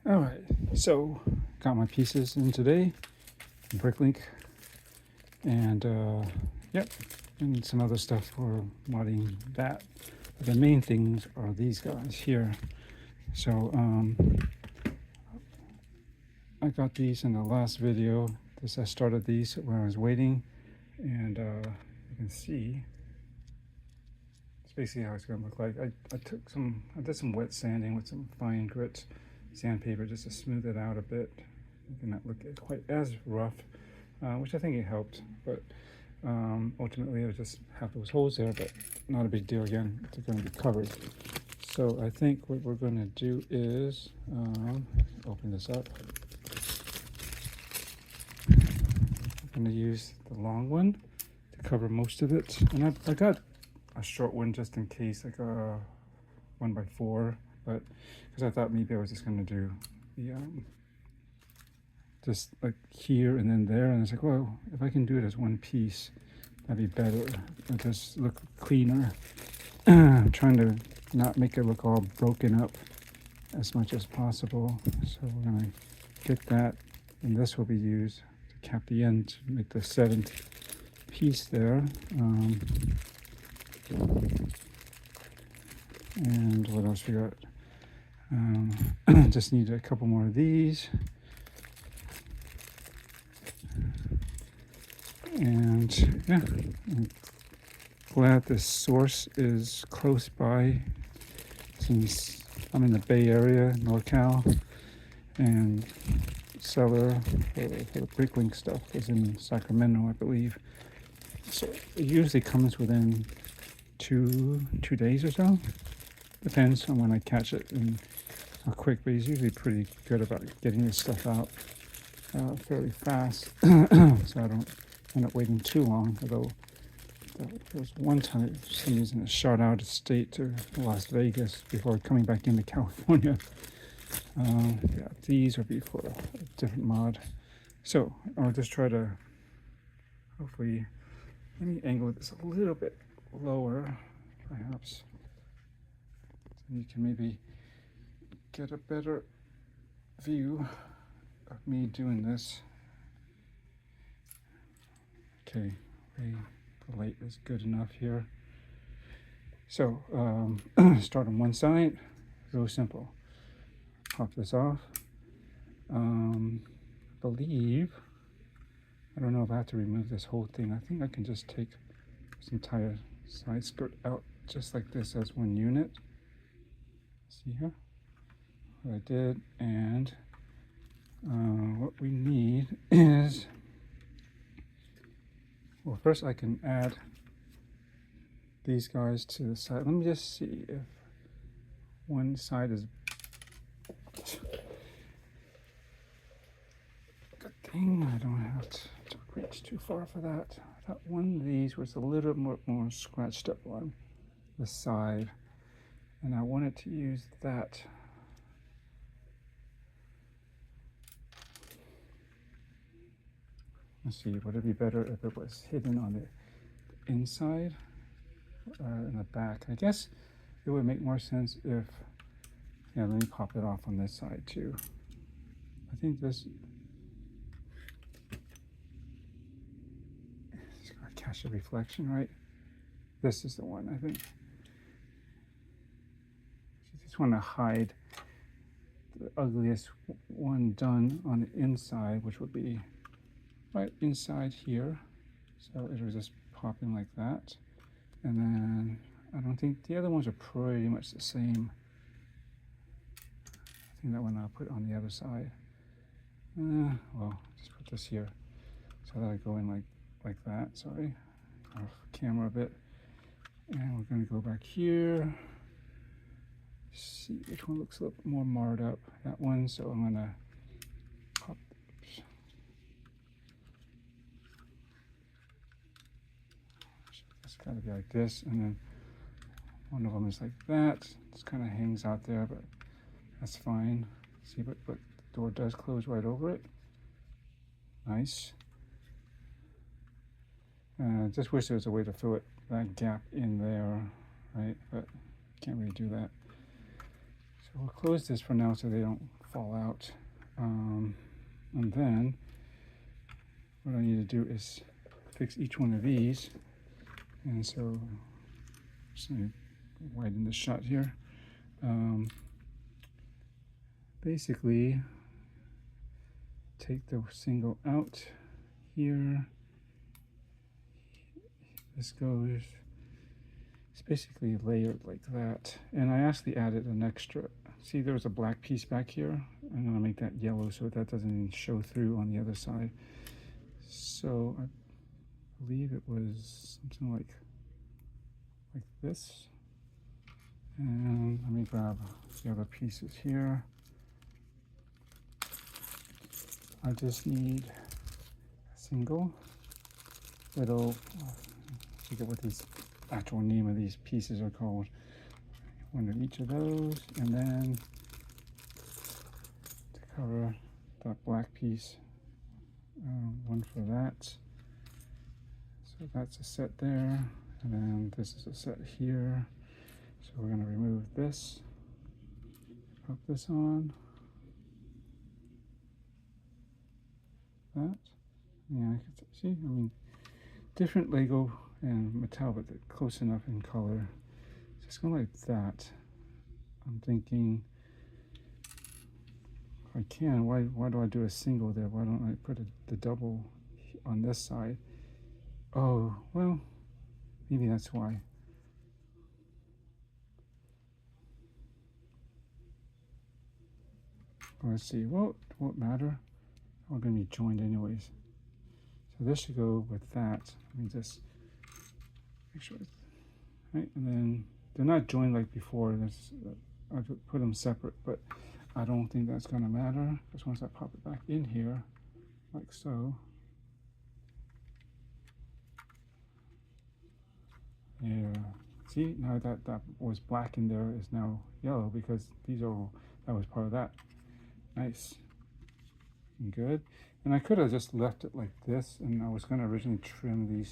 All right, so got my pieces in today, Bricklink, and yep, and some other stuff for modding that. But the main things are these guys here. So I got these in the last video. I started these when I was waiting, and you can see it's basically how it's going to look like. I did some wet sanding with some fine grit sandpaper just to smooth it out a bit. It did not look quite as rough, which I think it helped. But ultimately, I just have those holes there, but not a big deal. Again, they're going to be covered. So I think what we're going to do is open this up. I'm going to use the long one to cover most of it, and I got a short one just in case, like a 1x4, but because I thought maybe I was just going to do the just like here and then there, and it's like, well, if I can do it as one piece, that'd be better. It'll just look cleaner. I'm trying to not make it look all broken up as much as possible. So we're gonna get that, and this will be used to cap the end to make the 7th piece there. And what else we got? Just need a couple more of these. And yeah, I'm glad this source is close by, since I'm in the Bay Area, NorCal, and seller for the Bricklink stuff is in Sacramento, I believe. So it usually comes within two days or so. Depends on when I catch it and how quick, but he's usually pretty good about getting this stuff out fairly fast, so I don't end up waiting too long. Although there was one time for some reason it shot out of state to Las Vegas before coming back into California. Yeah, these will be for a different mod. So I'll just try to hopefully, let me angle this a little bit lower, perhaps, so you can maybe get a better view of me doing this. Okay, the light is good enough here. So start on one side, real simple. Pop this off. I believe, I don't know if I have to remove this whole thing. I think I can just take this entire side skirt out just like this as one unit. See here what I did, and what we need is, well, first I can add these guys to the side. Let me just see if one side is, good thing I don't have to reach too far for that. I thought one of these was a little more scratched up on the side, and I wanted to use that. Let's see, would it be better if it was hidden on the inside or in the back? I guess it would make more sense if, yeah, let me pop it off on this side too. I think this is gonna catch a reflection, right? This is the one, I think. You just want to hide the ugliest one done on the inside, which would be right inside here. So it was just popping like that. And then I don't think the other ones are pretty much the same. I think that one I'll put on the other side. Well, just put this here so that I go in like that. Sorry, off camera a bit. And we're going to go back here. See which one looks a little more marred up. That one. So I'm going to pop. It's got to be like this, and then one of them is like that. It kind of hangs out there, but that's fine. See, but the door does close right over it. Nice. Just wish there was a way to fill that gap in there, right? But can't really do that. So we'll close this for now so they don't fall out. And then what I need to do is fix each one of these. And so just going to widen the shot here. Basically, take the single out here. This goes, it's basically layered like that. And I actually added an extra, see there's a black piece back here. I'm gonna make that yellow so that doesn't even show through on the other side. So I believe it was something like this. And let me grab the other pieces here. I just need a single little, I forget what these actual name of these pieces are called. One of each of those, and then to cover that black piece, one for that. So that's a set there, and then this is a set here. So we're going to remove this, pop this on. That, yeah, I can see, I mean, different Lego and Mattel, but they're close enough in color. Just go like that. I'm thinking, if I can, why do I do a single there? Why don't I put the double on this side? Oh, well, maybe that's why. Let's see, well, it won't matter. We're going to be joined anyways. So this should go with that. Let me just make sure, right? And then they're not joined like before. I put them separate, but I don't think that's going to matter because once I pop it back in here, like so, yeah. See, now that was black in there is now yellow because that was part of that. Nice. Good. And I could have just left it like this, and I was going to originally trim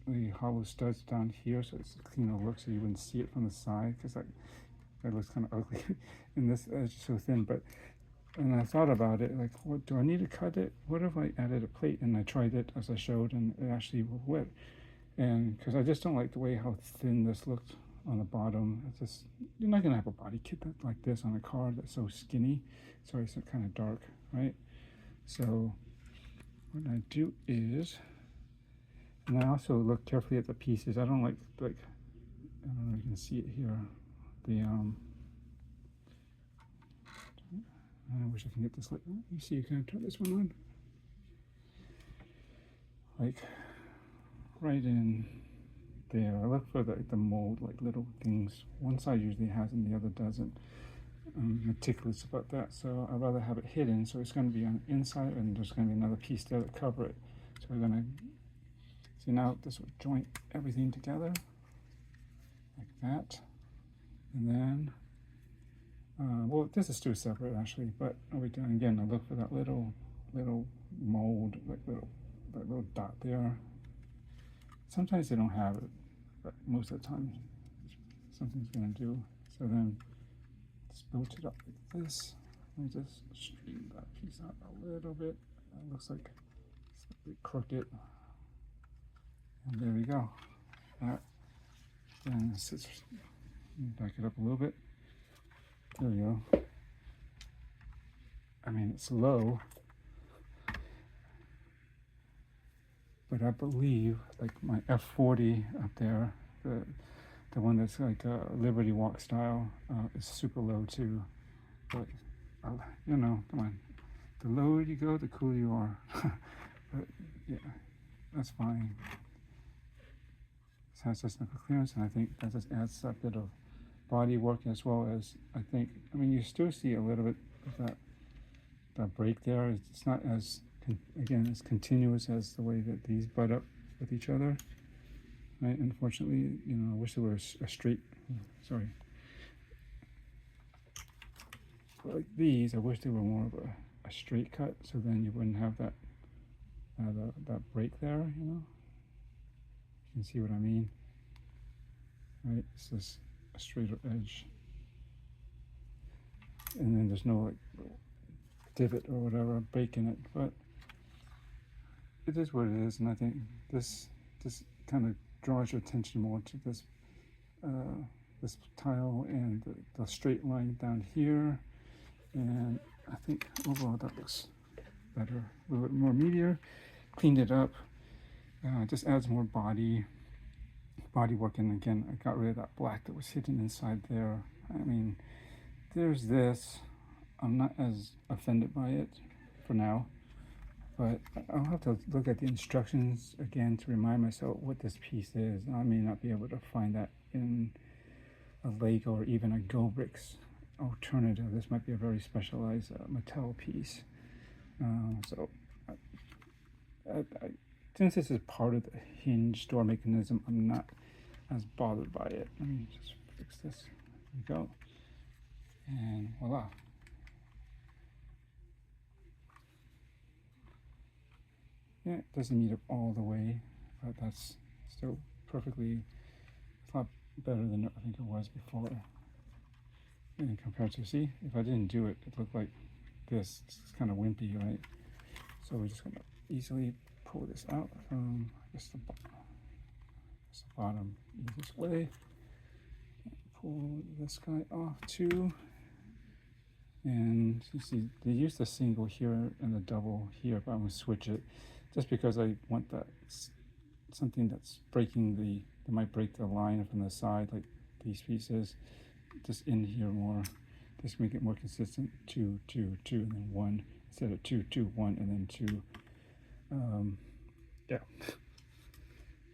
the hollow studs down here so it's a cleaner look so you wouldn't see it from the side because that looks kind of ugly and this edge is so thin. But and I thought about it, like, what do I need to cut it? What if I added a plate? And I tried it as I showed, and it actually went. And because I just don't like the way how thin this looked on the bottom. It's just, you're not gonna have a body kit like this on a car that's so skinny. Sorry, it's kind of dark, right? So what I do is, and I also look carefully at the pieces. I don't like I don't know if you can see it here. I wish I can get this light. You see, you can turn this one on. Like right in there. I look for the mold, like little things. One side usually has and the other doesn't. I'm meticulous about that, so I'd rather have it hidden. So it's going to be on the inside, and there's going to be another piece there to cover it. So we're going to see now this will joint everything together like that, and then well, this is still separate actually, but are we doing again? I look for that little mold, like that little dot there. Sometimes they don't have it, but most of the time something's going to do. So then just build it up like this. Let me just straighten that piece out a little bit. It looks like it's a bit crooked. And there we go. That then sits, back it up a little bit. There we go. I mean, it's low, but I believe like my F40 up there, the one that's like a Liberty Walk style, is super low too. But you know, come on, the lower you go, the cooler you are. But yeah, that's fine. This has just enough clearance, and I think that just adds a bit of body work as well as I mean, you still see a little bit of that break there. It's not as again as continuous as the way that these butt up with each other. Right? Unfortunately, you know, I wish there were a straight. Sorry. Like these, I wish they were more of a straight cut, so then you wouldn't have that break there. You know, you can see what I mean. Right? It's just a straighter edge. and then there's no like divot or whatever break in it, but it is what it is. And I think this kind of draws your attention more to this this tile and the straight line down here, and I think overall that looks better, a little bit more meatier. Cleaned it up, just adds more body work. And again, I got rid of that black that was hidden inside there. I mean, there's this. I'm not as offended by it for now, but I'll have to look at the instructions again to remind myself what this piece is. I may not be able to find that in a Lego or even a Go Bricks alternative. This might be a very specialized Mattel piece. So since this is part of the hinge door mechanism, I'm not as bothered by it. Let me just fix this. There we go. And voila. Yeah, it doesn't meet up all the way, but that's still perfectly, it's a lot better than I think it was before. And compared to, see, if I didn't do it, it looked like this. It's kind of wimpy, right? So we're just going to easily pull this out from, I guess, the bottom easiest way. Pull this guy off too. And you see, they use the single here and the double here, but I'm going to switch it just because I want that something that's breaking that might break the line from the side, like these pieces, just in here more. Just make it more consistent. 2, 2, 2, and then 1 instead of 2, 2, 1, and then 2. Yeah.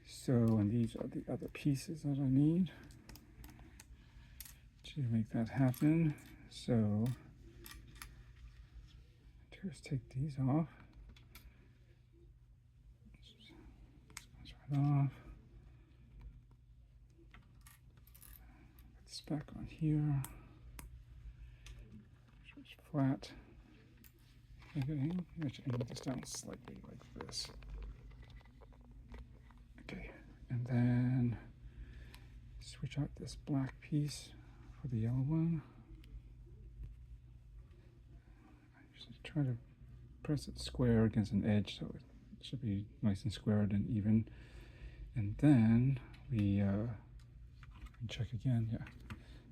So, and these are the other pieces that I need to make that happen. So, just take these off. Right off. Put this back on here. It's flat. Okay, I should angle this down slightly like this. Okay, and then switch out this black piece for the yellow one. Just try to press it square against an edge so it should be nice and squared and even. And then we check again, yeah.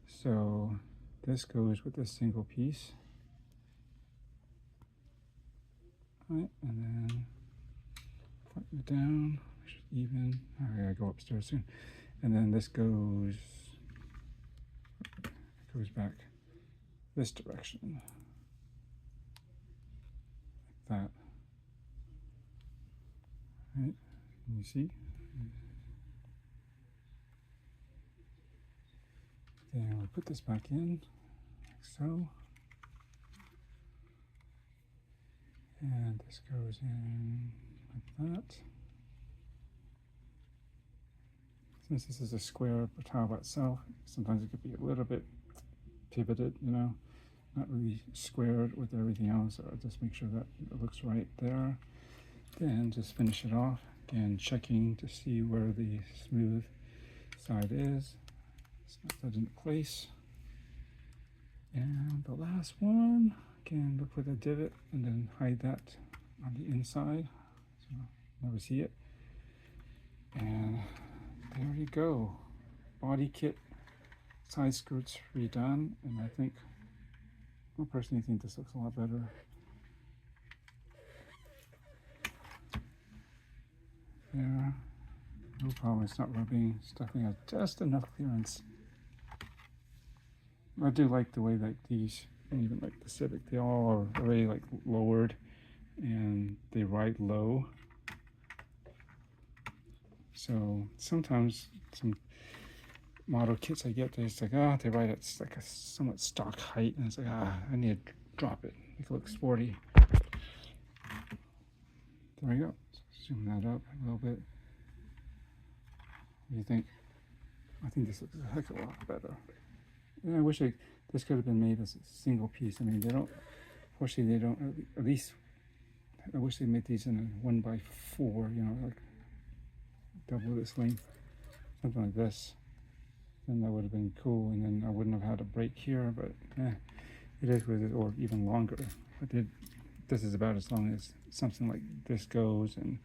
So this goes with this single piece. All right, and then flatten it down, even. I gotta go upstairs soon. And then this goes back this direction, like that. All right, can you see? Then we'll put this back in, like so. And this goes in like that. Since this is a square tile by itself, sometimes it could be a little bit pivoted, you know, not really squared with everything else. So I'll just make sure that it looks right there. Then just finish it off, again checking to see where the smooth side is. Snap that into place. And the last one, again look for the divot and then hide that on the inside so never see it. And there you go, body kit, side skirts redone, and I personally think this looks a lot better. There, no problem, it's not rubbing, stuffing out just enough clearance. I do like the way that these, and even like the Civic, they all are already like lowered and they ride low. So sometimes some model kits I get, they're just like, they ride at like a somewhat stock height, and it's like, I need to drop it, make it look sporty. There we go. Zoom that up a little bit. What do you think? I think this looks a heck of a lot better. And I wish this could have been made as a single piece. I mean, they don't, fortunately, they don't, at least, I wish they made these in a 1x4, you know, like double this length, something like this. Then that would have been cool, and then I wouldn't have had a break here, but it is what it is, or even longer. This is about as long as something like this goes, and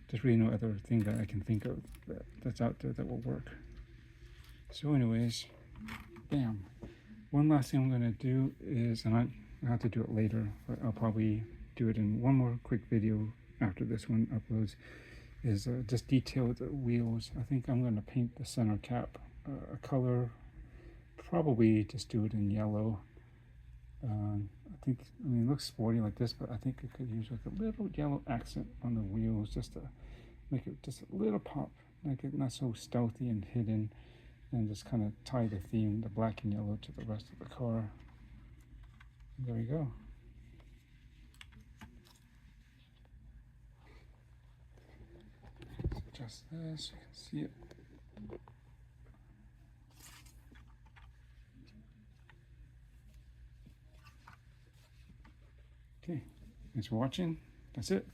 there's really no other thing that I can think of that's out there that will work. So anyways, bam. One last thing I'm going to do is, and I'll have to do it later, but I'll probably do it in one more quick video after this one uploads, is just detail the wheels. I think I'm going to paint the center cap a color, probably just do it in yellow. I mean, it looks sporty like this, but I think it could use like a little yellow accent on the wheels just to make it just a little pop, make it not so stealthy and hidden, and just kind of tie the theme, the black and yellow, to the rest of the car. And there we go. Adjust this, you can see it. Okay, thanks for watching. That's it.